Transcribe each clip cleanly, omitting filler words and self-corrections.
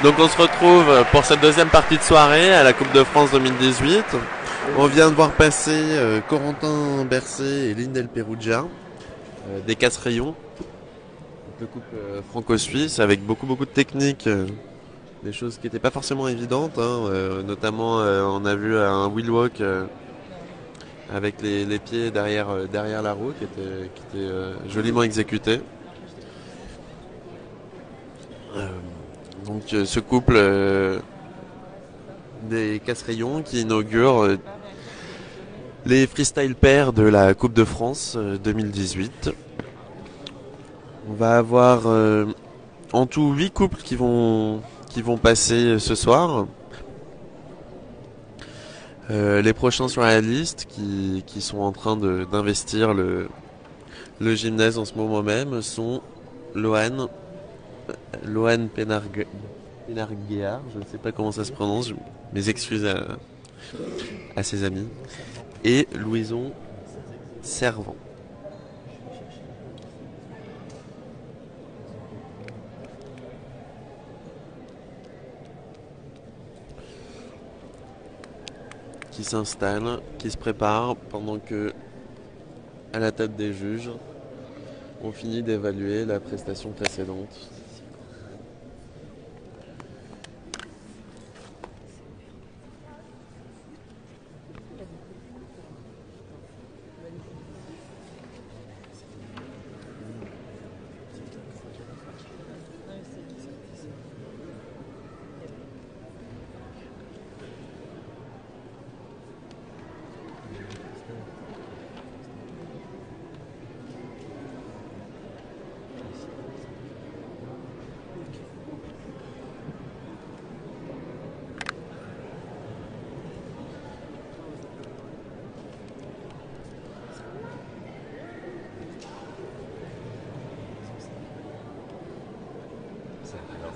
Donc on se retrouve pour cette deuxième partie de soirée à la Coupe de France 2018. On vient de voir passer Corentin Bercé et Lindel Perugia, des casse-rayons, le couple franco-suisse avec beaucoup de techniques, des choses qui n'étaient pas forcément évidentes, hein, notamment on a vu un wheel walk avec les pieds derrière la roue qui était joliment exécuté. Donc ce couple des casse-rayons qui inaugure les freestyle pairs de la Coupe de France 2018. On va avoir en tout 8 couples qui vont passer ce soir. Les prochains sur la liste qui sont en train d'investir le gymnase en ce moment même sont Lohan Penarguiar, je ne sais pas comment ça se prononce, mes excuses à ses amis, et Louison Servant. Qui s'installe, qui se prépare pendant que, à la table des juges, on finit d'évaluer la prestation précédente.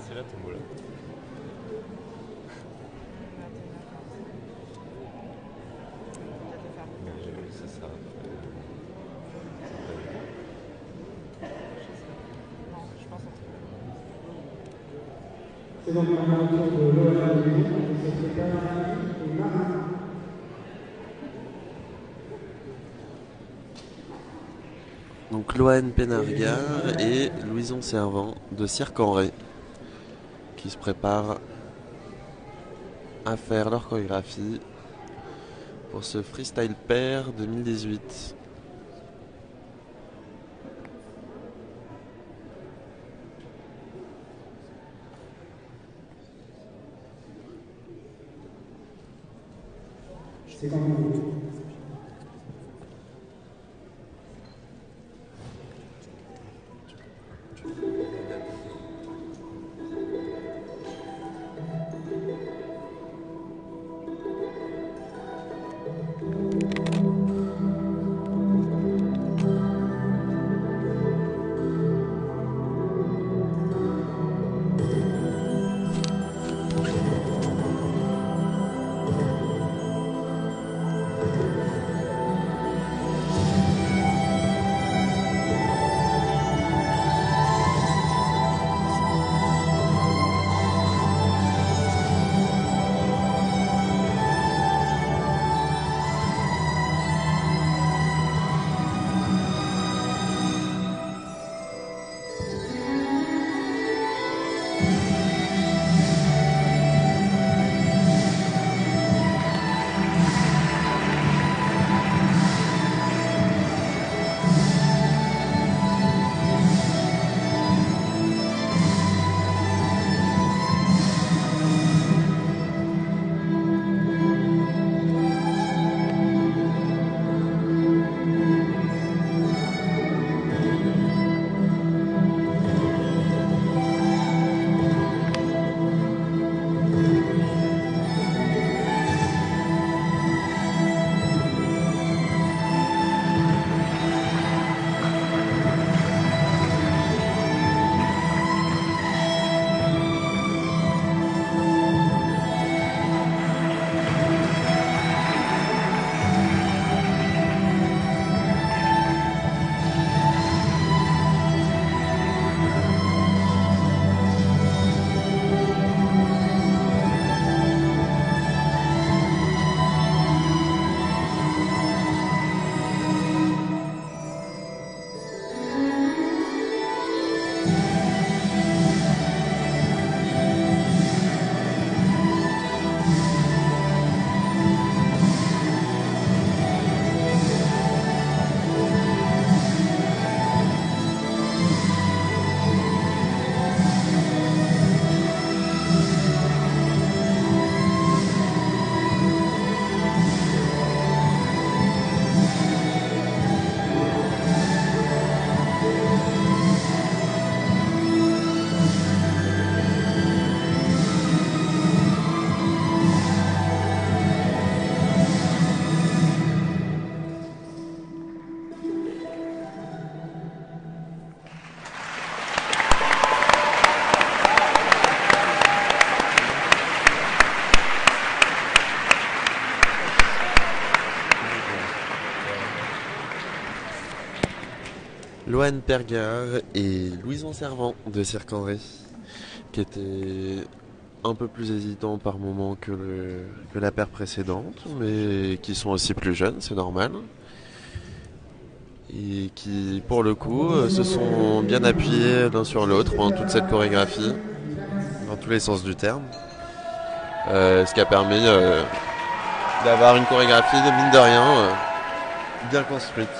C'est là ton mot là. C'est ça. C'est donc maintenant le tour de Lohan qui se prépare et Marin. Donc Lohan Penarguiar et Louison Servant de Cirque-en-Ré qui se préparent à faire leur chorégraphie pour ce freestyle pair 2018. C'est quand même Loane Pergard et Louison Servant de Cirque André, qui était un peu plus hésitant par moment que la paire précédente, mais qui sont aussi plus jeunes, c'est normal. Et qui, pour le coup, se sont bien appuyés l'un sur l'autre pendant toute cette chorégraphie, dans tous les sens du terme. Ce qui a permis d'avoir une chorégraphie, mine de rien, bien construite.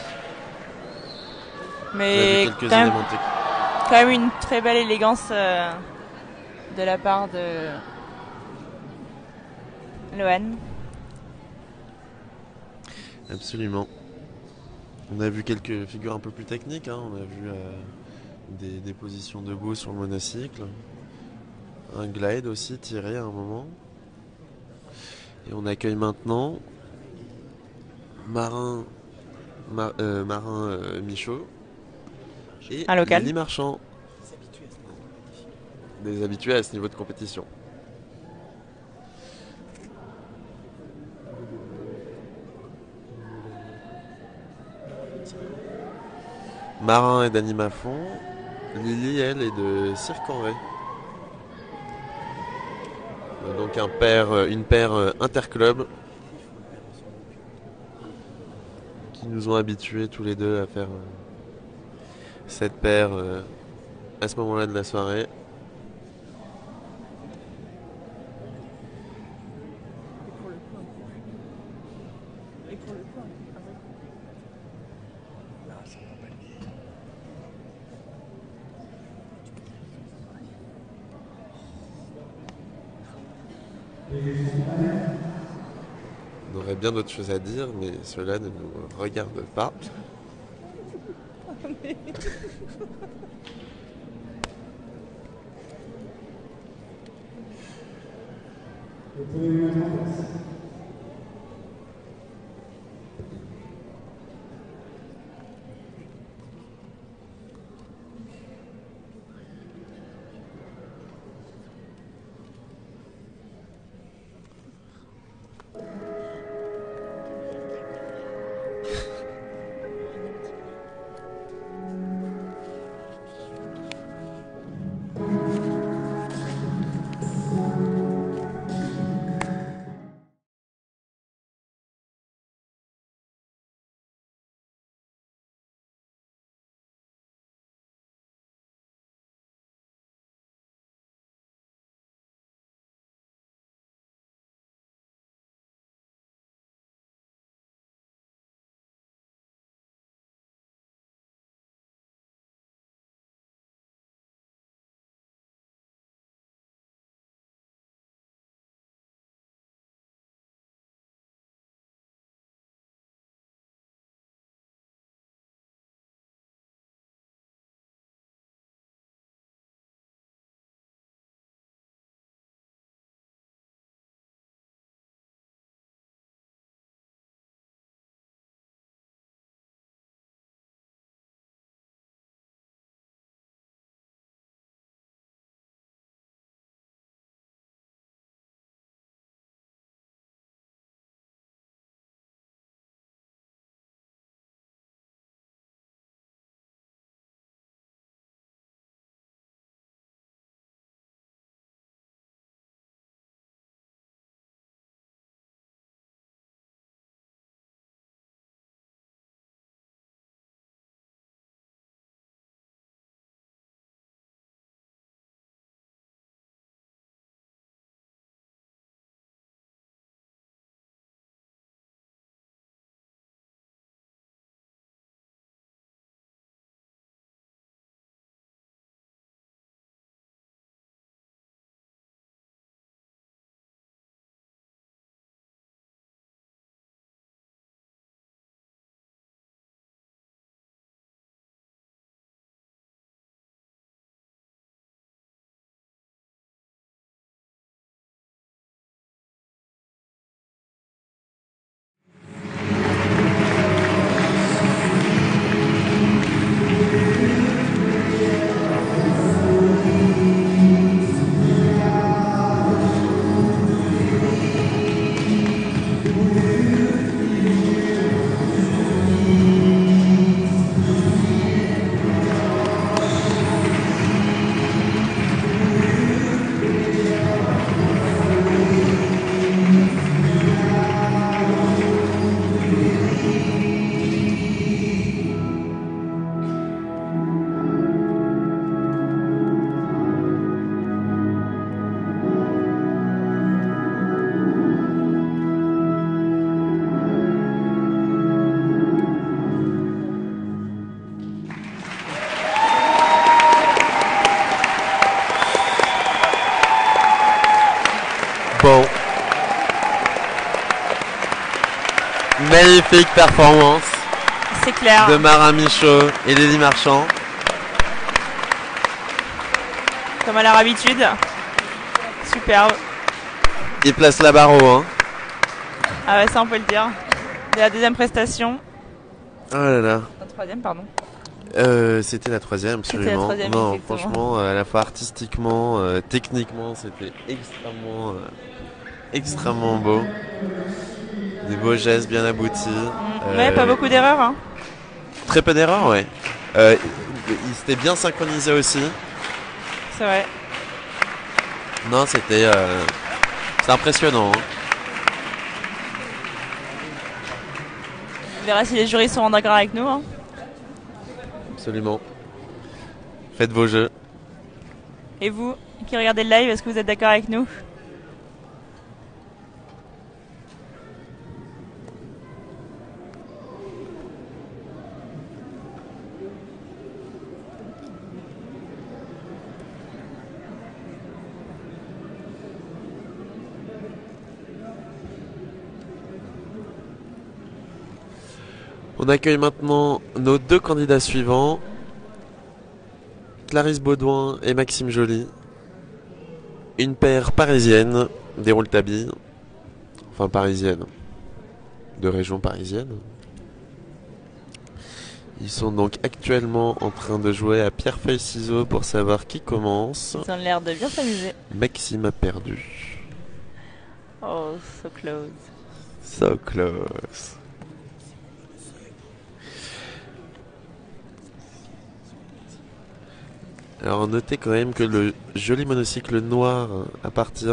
Mais quelques quand même, éléments techniques. quand même une très belle élégance de la part de Loane. Absolument. On a vu quelques figures un peu plus techniques, hein. On a vu des positions debout sur le monocycle, un glide aussi tiré à un moment. Et on accueille maintenant Marin Michaud et Un local. Lily Marchand. Des habitués à ce niveau de compétition. Marin est d'Anima Fond. Lily, elle, est de Cirque André. Donc une paire interclub qui nous ont habitués tous les deux à faire cette paire à ce moment-là de la soirée. On aurait bien d'autres choses à dire, mais cela ne nous regarde pas. Vous pouvez vous mettre en place. drapeau. Magnifique performance C'est clair. de Marin Michaud et Lily Marchand. Comme à leur habitude. Superbe. Il place la barre haut, hein. Ah ouais, ça on peut le dire. Et la deuxième prestation. Oh là là. La troisième, pardon. C'était la troisième, C'était la absolument. troisième, Non, effectivement. franchement, à la fois artistiquement, techniquement, c'était extrêmement beau. Des beaux gestes bien aboutis. Ouais, pas beaucoup d'erreurs. Hein. Très peu d'erreurs, ouais. Il s'était bien synchronisé aussi. C'est vrai. Non, c'était impressionnant. Hein. On verra si les jurys sont d'accord avec nous. Hein. Absolument. Faites vos jeux. Et vous, qui regardez le live, est-ce que vous êtes d'accord avec nous? On accueille maintenant nos deux candidats suivants, Clarisse Baudouin et Maxime Joly. Une paire parisienne des Rouletabille, enfin parisienne, de région parisienne. Ils sont donc actuellement en train de jouer à pierre-feuille-ciseaux pour savoir qui commence. Ils ont l'air de bien s'amuser. Maxime a perdu. Oh, so close. So close. Alors notez quand même que le joli monocycle noir appartient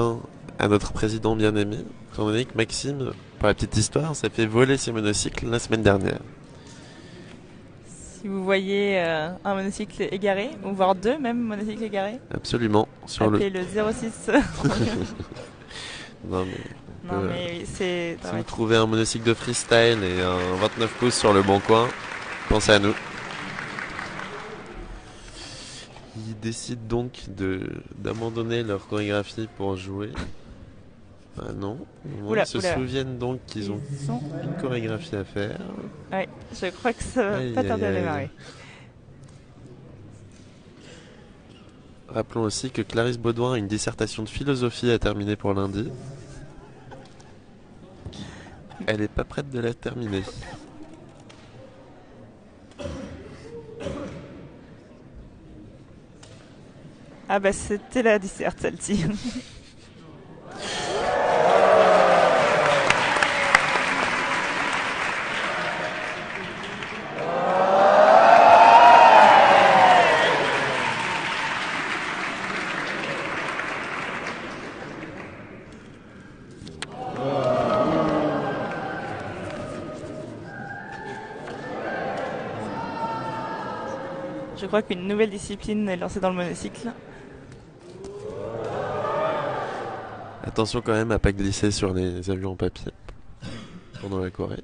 à notre président bien-aimé, étant donné que Maxime, pour la petite histoire, s'est fait voler ses monocycles la semaine dernière. Si vous voyez un monocycle égaré, ou voire deux même monocycles égarés, Absolument. Sur appelez le 06. Non, mais, Non mais oui, c'est... si vous trouvez un monocycle de freestyle et un 29 pouces sur le bon coin, pensez à nous. Ils décident donc d'abandonner leur chorégraphie pour jouer. Ah non. Oula, Ils se oula. souviennent donc qu'ils ont Ils sont... une chorégraphie à faire. Ouais, je crois que ça va Aïe, pas tarder à aïe, aïe. démarrer. Rappelons aussi que Clarisse Baudouin a une dissertation de philosophie à terminer pour lundi. Elle est pas prête de la terminer. Ah bah c'était la disserte celle-ci. Je crois qu'une nouvelle discipline est lancée dans le monocycle. Attention quand même à pas glisser sur les avions en papier pendant la Corée.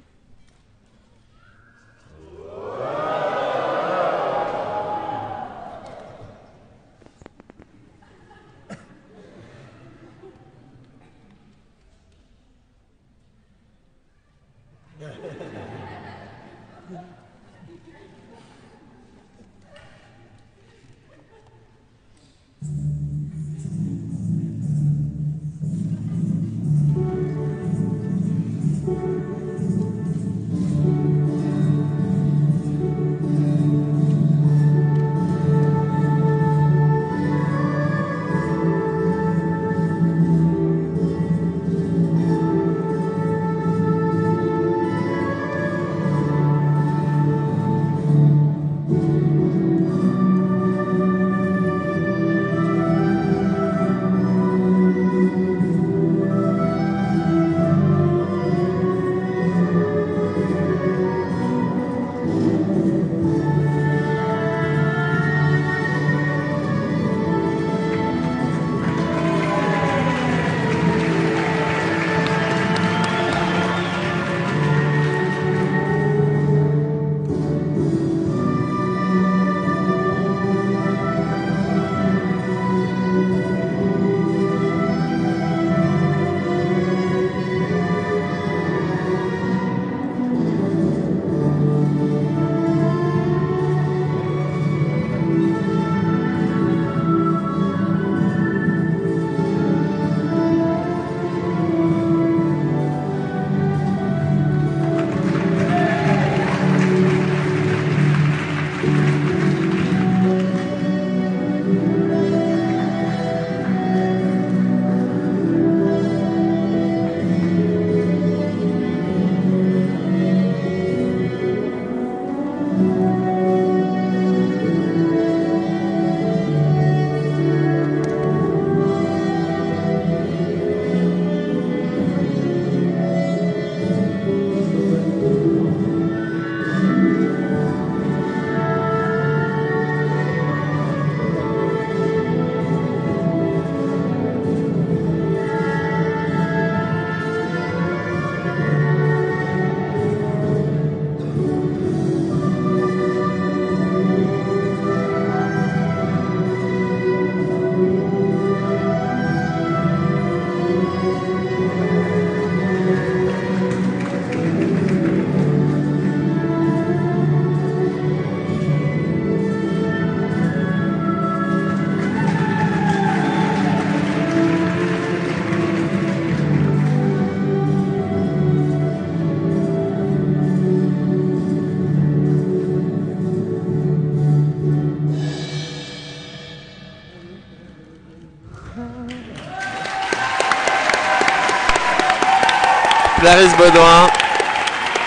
Clarisse Baudouin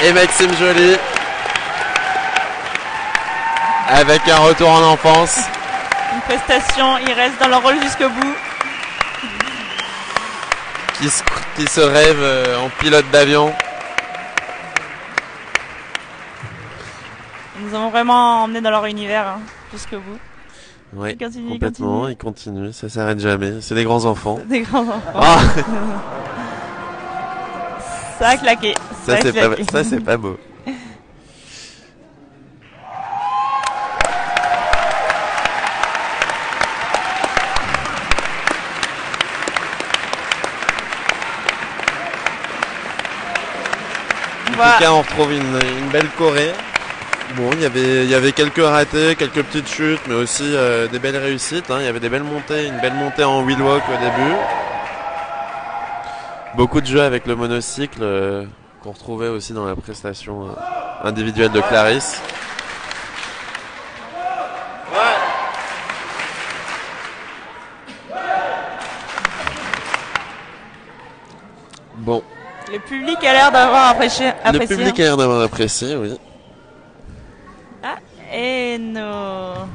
et Maxime Joly avec un retour en enfance. Une prestation, ils restent dans leur rôle jusqu'au bout. Qui se rêve en pilote d'avion. Ils nous ont vraiment emmenés dans leur univers hein, jusqu'au bout. Oui, Continue, complètement, ils continuent, ça s'arrête jamais. C'est des grands enfants. Des grands enfants. Ah Ça a claqué. ça c'est pas beau. En tout cas, on retrouve une belle Corée. Bon, il y avait quelques ratés, quelques petites chutes, mais aussi des belles réussites. Hein. Il y avait des belles montées, une belle montée en wheel walk au début. Beaucoup de jeux avec le monocycle qu'on retrouvait aussi dans la prestation individuelle de Clarisse. Bon. Le public a l'air d'avoir apprécié. Le public a l'air d'avoir apprécié, oui. Ah, et nos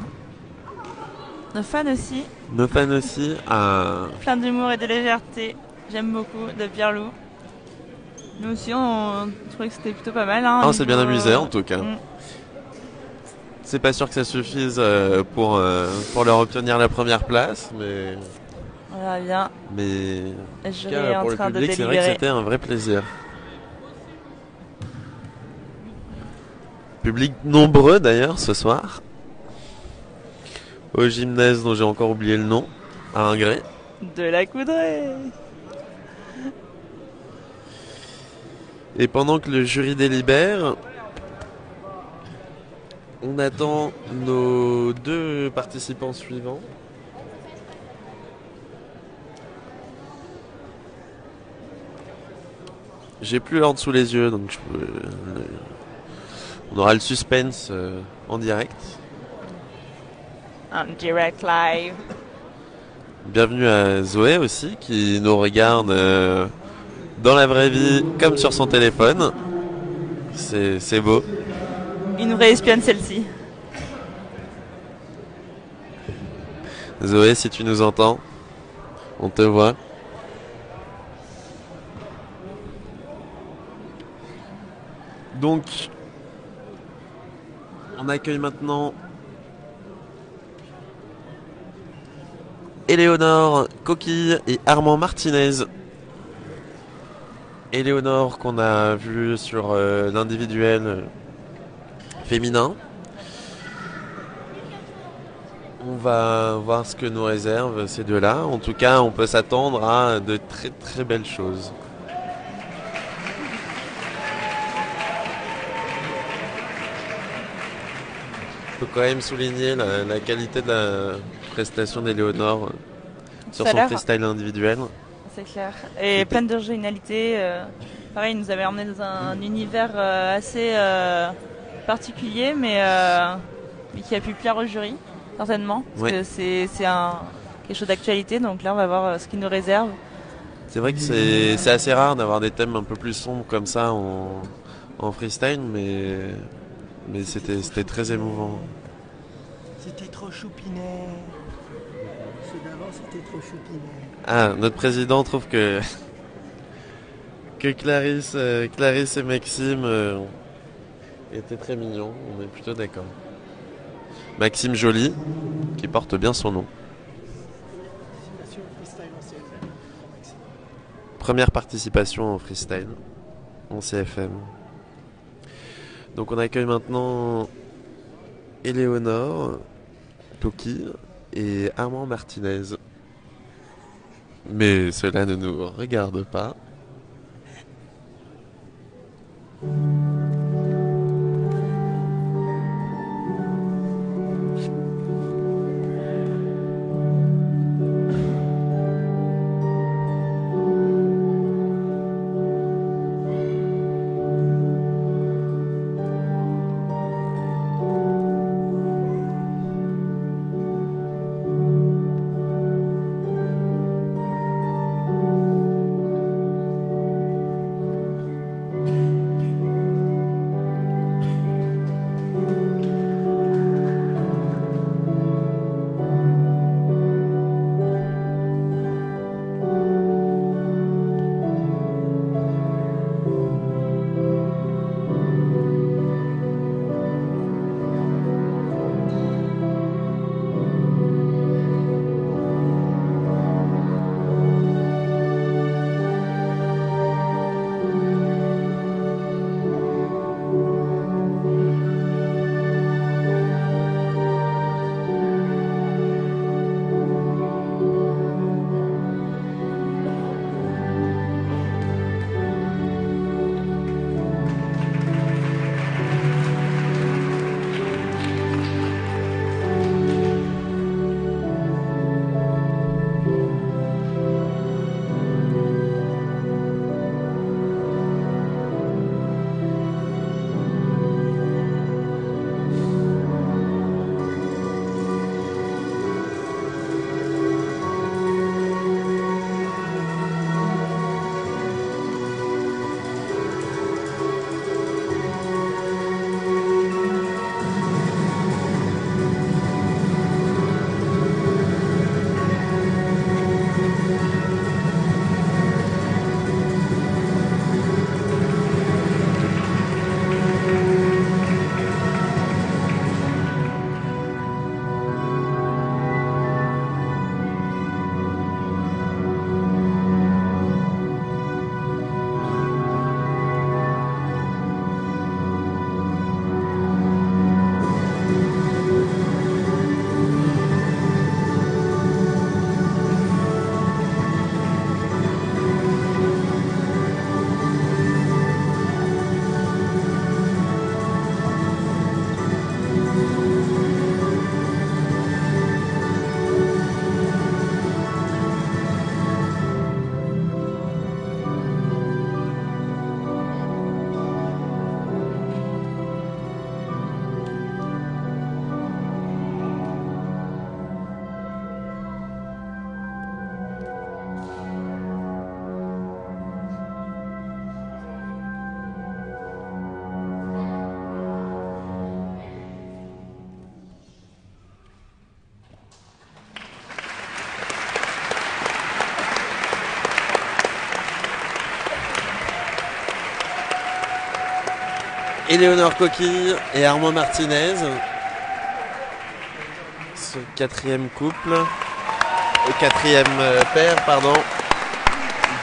fans aussi. Nos fans aussi. Plein d'humour et de légèreté. J'aime beaucoup de Pierre-Loup. Nous aussi, on trouvait que c'était plutôt pas mal. Hein, on s'est bien amusé en tout cas. Mm. C'est pas sûr que ça suffise pour leur obtenir la première place, mais. On verra bien. Mais Le en tout jury cas, est en pour le train de public, c'est vrai que délibérer. c'était un vrai plaisir. Public nombreux d'ailleurs ce soir. Au gymnase dont j'ai encore oublié le nom, à Ingré. De la Coudray. Et pendant que le jury délibère, on attend nos deux participants suivants. J'ai plus l'ordre sous les yeux, donc on aura le suspense en direct. En direct live. Bienvenue à Zoé aussi, qui nous regarde dans la vraie vie comme sur son téléphone. C'est beau. Il nous réespionne celle-ci. Zoé, si tu nous entends, on te voit. Donc, on accueille maintenant Éléonore Coquille et Armand Martinez. Éléonore qu'on a vu sur l'individuel féminin. On va voir ce que nous réservent ces deux-là. En tout cas, on peut s'attendre à de très très belles choses. On peut quand même souligner la qualité de la prestation d'Éléonore sur Ça a son l'air. freestyle individuel. C'est clair. Et plein d'originalité. Pareil, il nous avait emmené dans un univers assez particulier, mais qui a pu plaire au jury, certainement. Parce que c'est quelque chose d'actualité, donc là on va voir ce qu'il nous réserve. C'est vrai que c'est assez rare d'avoir des thèmes un peu plus sombres comme ça en freestyle, mais c'était très émouvant. C'était trop choupinet. Ceux d'avant, c'était trop choupinet. Ah, notre président trouve que Clarisse et Maxime étaient très mignons. On est plutôt d'accord. Maxime Joly, qui porte bien son nom. Première participation en freestyle en CFM. Donc on accueille maintenant Éléonore Toki et Armand Martinez. Mais cela ne nous regarde pas. Éléonore Coquille et Armand Martinez. Ce quatrième couple, quatrième paire, pardon,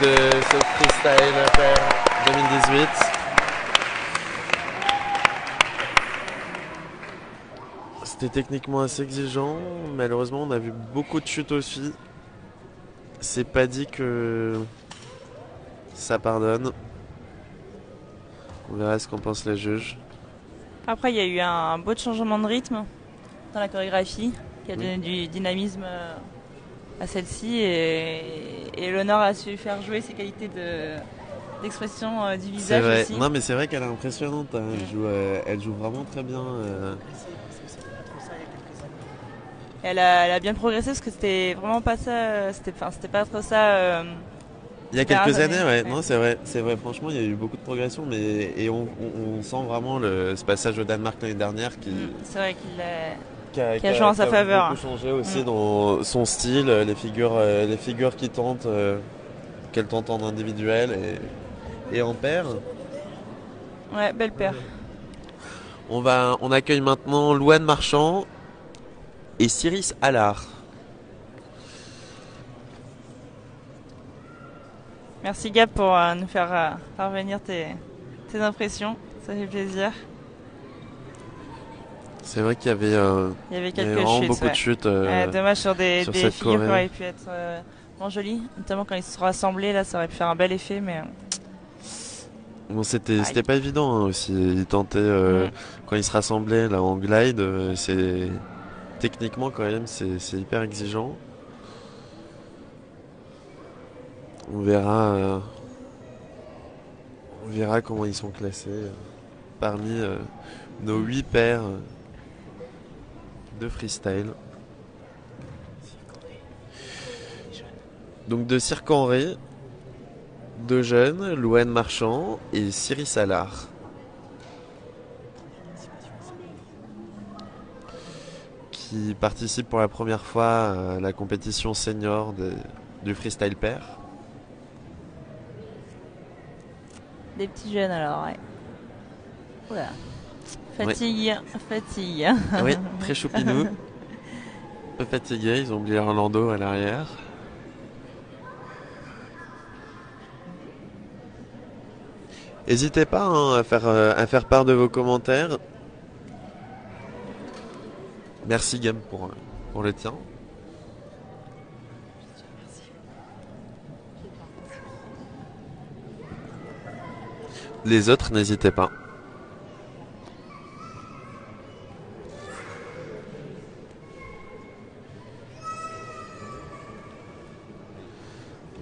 de ce freestyle pair 2018. C'était techniquement assez exigeant. Malheureusement, on a vu beaucoup de chutes aussi. C'est pas dit que ça pardonne. On verra ce qu'en pensent les juges. Après, il y a eu un beau changement de rythme dans la chorégraphie qui a Oui. donné du dynamisme à celle-ci et l'honneur a su faire jouer ses qualités d'expression du C'est visage vrai. aussi. Non, mais c'est vrai qu'elle est impressionnante. Hein. Elle joue vraiment très bien. C'était pas trop ça il y a quelques années. Elle a bien progressé parce que c'était vraiment pas ça. C'était pas trop ça. Il y a Dernières quelques années, ouais. années. Non, c'est vrai. C'est vrai. Franchement, il y a eu beaucoup de progression, mais et on sent vraiment ce passage au Danemark l'année dernière C'est vrai qu'il a. qui a joué en sa faveur. beaucoup changé aussi dans son style, les figures qui tentent, qu'elle tente en individuel et en paire. Ouais, belle paire. On accueille maintenant Louane Marchand et Cyrus Allard. Merci Gab pour nous faire parvenir tes impressions. Ça fait plaisir. C'est vrai qu'il y avait, Il y avait il y avait quelques vraiment chutes. beaucoup ouais. de chutes. Dommage sur des sur figures cette qui choré. auraient pu être vraiment jolies, notamment quand ils se sont rassemblés. Là, ça aurait pu faire un bel effet, mais Bon, c'était pas évident hein, aussi. Ils tentaient quand ils se rassemblaient là en glide. C'est techniquement quand même c'est hyper exigeant. On verra comment ils sont classés parmi nos 8 paires de freestyle. Donc de Cirque-en-Ré, deux jeunes, Louane Marchand et Cyrus Allard. Qui participent pour la première fois à la compétition senior du freestyle pair. des petits jeunes alors, ouais. Oula. Fatigue. Oui, très choupinou. Un peu fatigués, ils ont oublié Orlando à l'arrière. N'hésitez pas hein, à faire part de vos commentaires. Merci Gam pour le tien. Les autres, n'hésitez pas.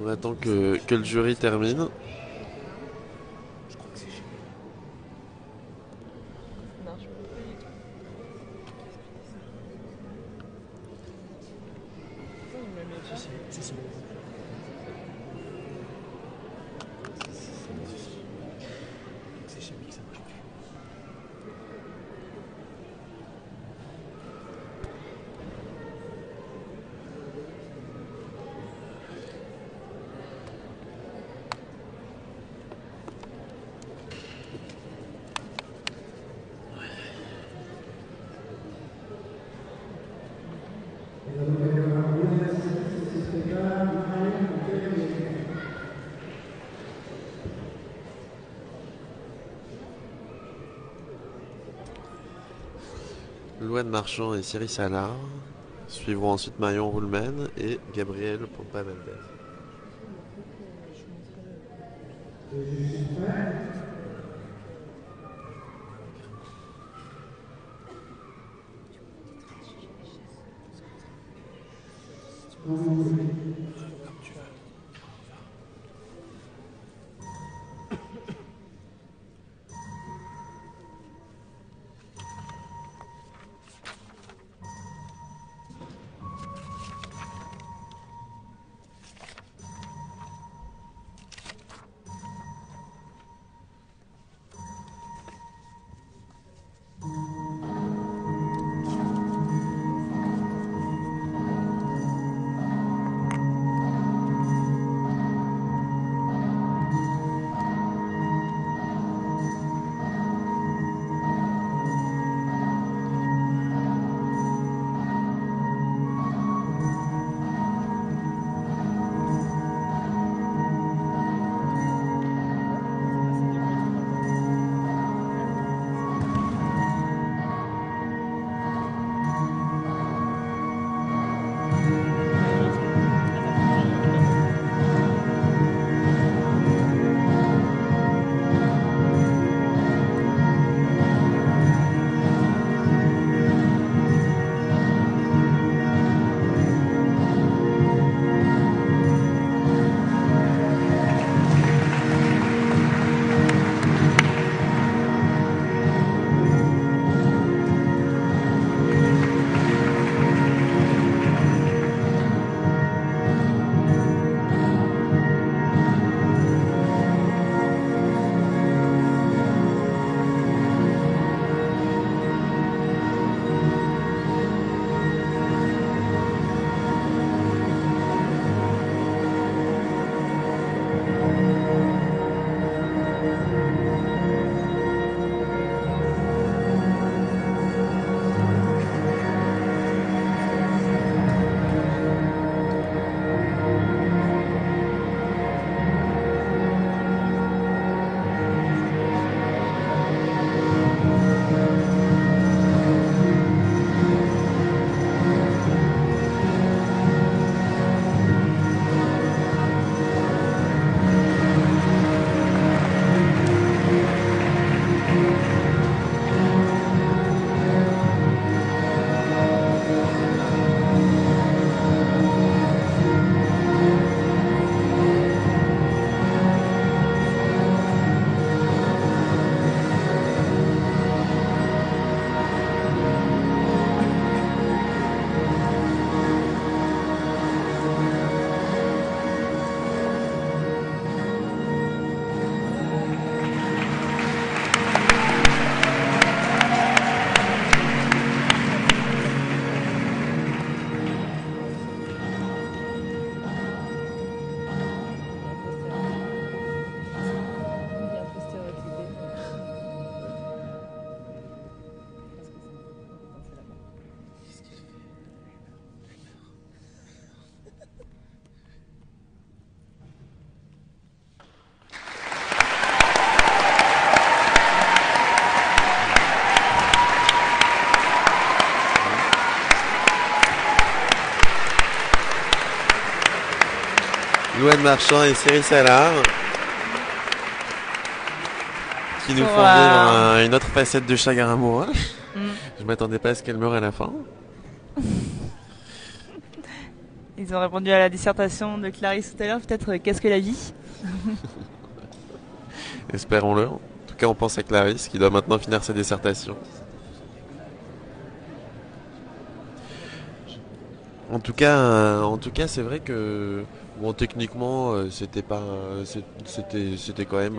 On attend que le jury termine. Louane Marchand et Cyrus Allard suivront ensuite Marion Roulman et Gabriel Pompa-Valdez. Louane Marchand et Cyril Salard qui nous Pour, font vivre une autre facette de chagrin amoureux. Mm. Je m'attendais pas à ce qu'elle meure à la fin. Ils ont répondu à la dissertation de Clarisse tout à l'heure, peut-être qu'est-ce que la vie? Espérons-le. En tout cas, on pense à Clarisse qui doit maintenant finir sa dissertation. En tout cas, c'est vrai que bon, techniquement, c'était pas, c'était quand même,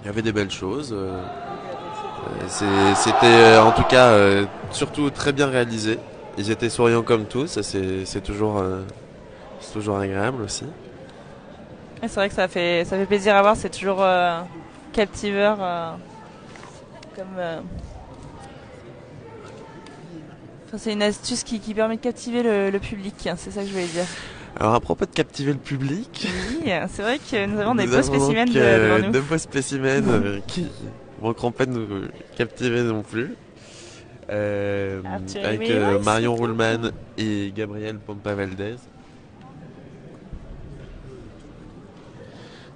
il y avait des belles choses. C'était en tout cas surtout très bien réalisé. Ils étaient souriants comme tous, ça, c'est toujours agréable aussi. Et c'est vrai que ça fait plaisir à voir, c'est toujours captiveur. Enfin, c'est une astuce qui permet de captiver le public, hein, c'est ça que je voulais dire. Alors à propos de captiver le public, Oui, c'est vrai que nous avons des nous beaux avons spécimens donc, devant nous. deux beaux spécimens qui manqueront pas de nous captiver non plus. Arthur Avec Rimé, Marion Ruhlmann et Gabriel Pompa Valdez.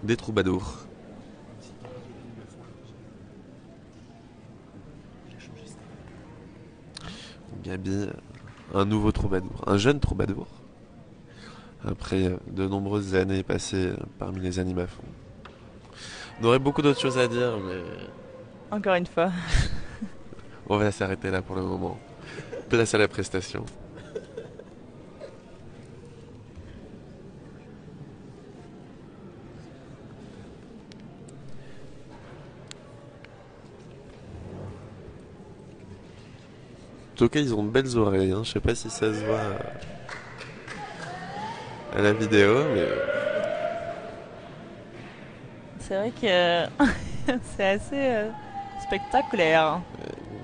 Des troubadours. Gabi, un nouveau troubadour, un jeune troubadour. Après de nombreuses années passées parmi les animafons. On aurait beaucoup d'autres choses à dire, mais Encore une fois. on va s'arrêter là pour le moment. Place à la prestation. En tout cas, ils ont de belles oreilles. Hein. Je sais pas si ça se voit à la vidéo, mais C'est vrai que c'est assez spectaculaire.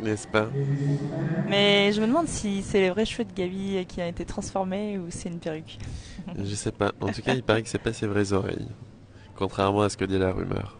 n'est-ce pas? Mais je me demande si c'est les vrais cheveux de Gabi qui ont été transformés ou c'est une perruque. Je sais pas. En tout cas, il paraît que c'est pas ses vraies oreilles. Contrairement à ce que dit la rumeur.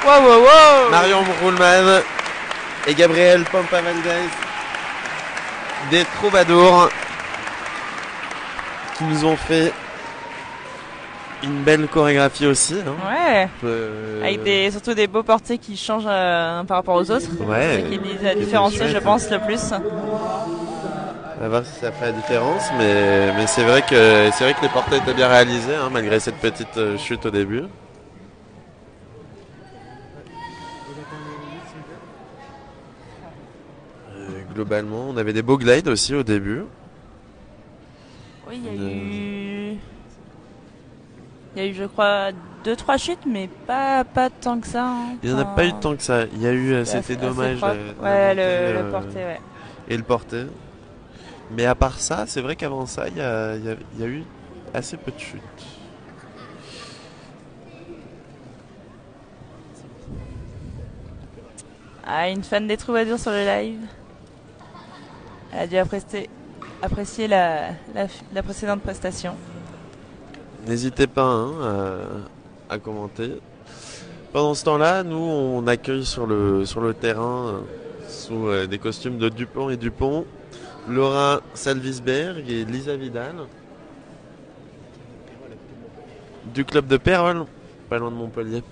Wow, wow, wow. Marion Roulman et Gabriel Pompa Valdez, des troubadours qui nous ont fait une belle chorégraphie aussi. Hein. Ouais. Euh, Avec surtout des beaux portés qui changent par rapport aux autres. Ouais. C'est qui les a différenciés, je pense, le plus. On va voir si ça fait la différence, mais c'est vrai que les portées étaient bien réalisés, hein, malgré cette petite chute au début. Globalement, on avait des beaux glides aussi au début. Oui, il y a eu, je crois, 2-3 chutes, mais pas tant que ça. Hein. Il n'y en a pas eu tant que ça. Il y a eu, c'était dommage. Ouais, le porté, ouais. Et le porté. Mais à part ça, c'est vrai qu'avant ça, il y a eu assez peu de chutes. Ah, une fan des troubadours sur le live. Elle a dû apprécier la précédente prestation. N'hésitez pas hein, à commenter. Pendant ce temps-là, nous, on accueille sur le terrain, sous des costumes de Dupont et Dupont, Laura Salvisberg et Lisa Vidal, du club de Pérol, pas loin de Montpellier.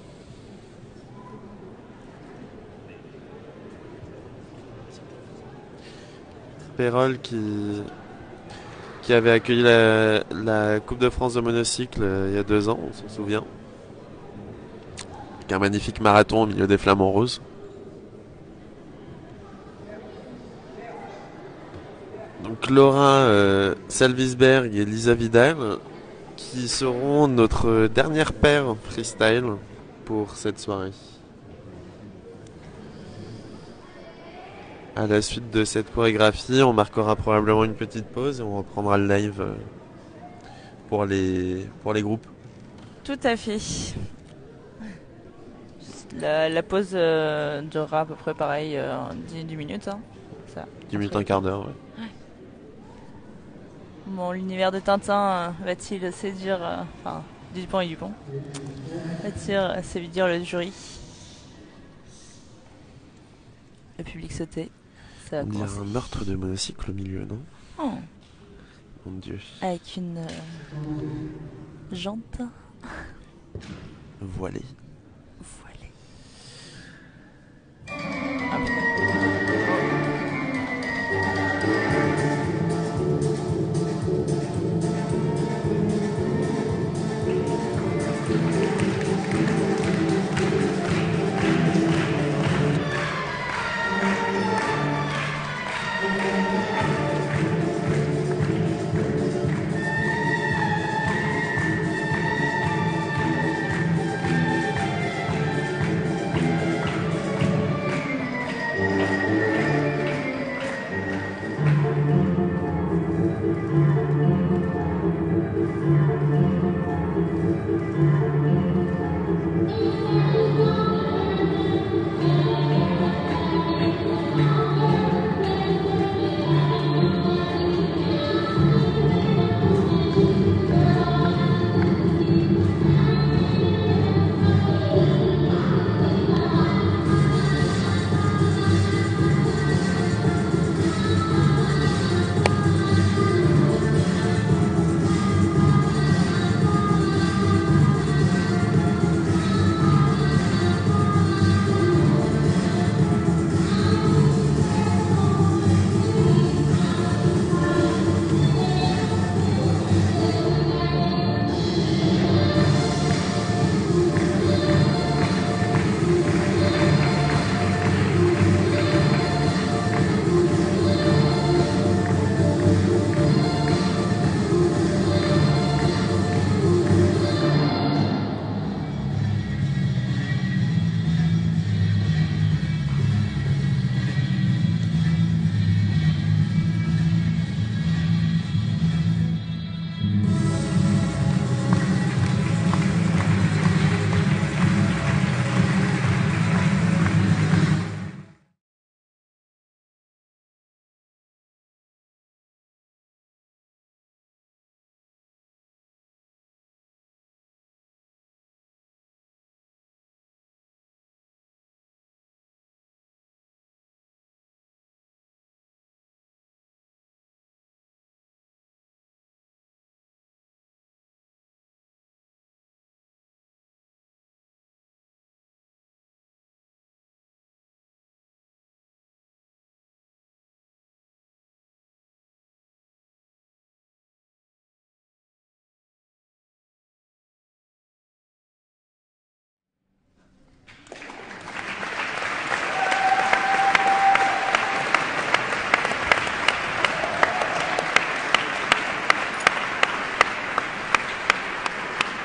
Pérol qui avait accueilli la Coupe de France de monocycle il y a 2 ans, on s'en souvient. Avec un magnifique marathon au milieu des flamants roses. Donc Laura Salvisberg et Lisa Vidal qui seront notre dernière paire freestyle pour cette soirée. À la suite de cette chorégraphie, on marquera probablement une petite pause et on reprendra le live pour les groupes. Tout à fait. La pause durera à peu près pareil, 10 minutes. Hein. Ça, 10 minutes, un quart d'heure, ouais. Bon, l'univers de Tintin va-t-il séduire, Dupont et Dupont, va-t-il séduire le jury? Le public sautait. Ça va Il y a commencer. un meurtre de monocycle au milieu, non? Oh. Mon Dieu. Avec une jante Voilée. voilée.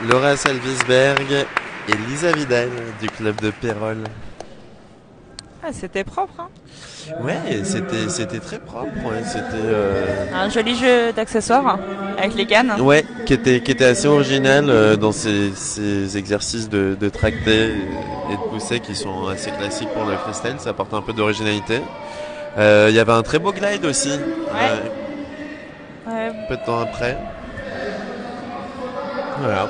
Laura Salvisberg et Lisa Vidal du club de Pérol. Ah, c'était propre, hein. Ouais, c'était très propre. Ouais, Un joli jeu d'accessoires avec les cannes. ouais, qui était assez original dans ces exercices de tracté et de pousset qui sont assez classiques pour le freestyle. Ça apporte un peu d'originalité. Il y avait un très beau glide aussi. Ouais. Peu de temps après. Voilà.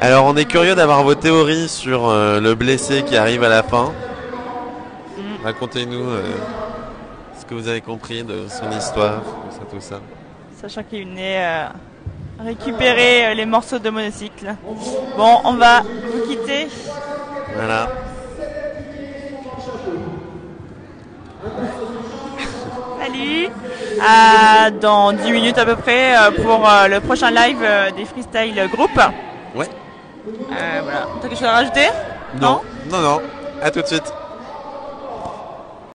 Alors on est curieux d'avoir vos théories sur le blessé qui arrive à la fin. Racontez-nous ce que vous avez compris de son histoire, tout ça. Sachant qu'il venait récupérer les morceaux de monocycle. Bon, on va vous quitter. Voilà. Salut. Dans 10 minutes à peu près pour le prochain live des freestyle group. Ouais. Voilà. T'as quelque chose à rajouter? Non. À tout de suite.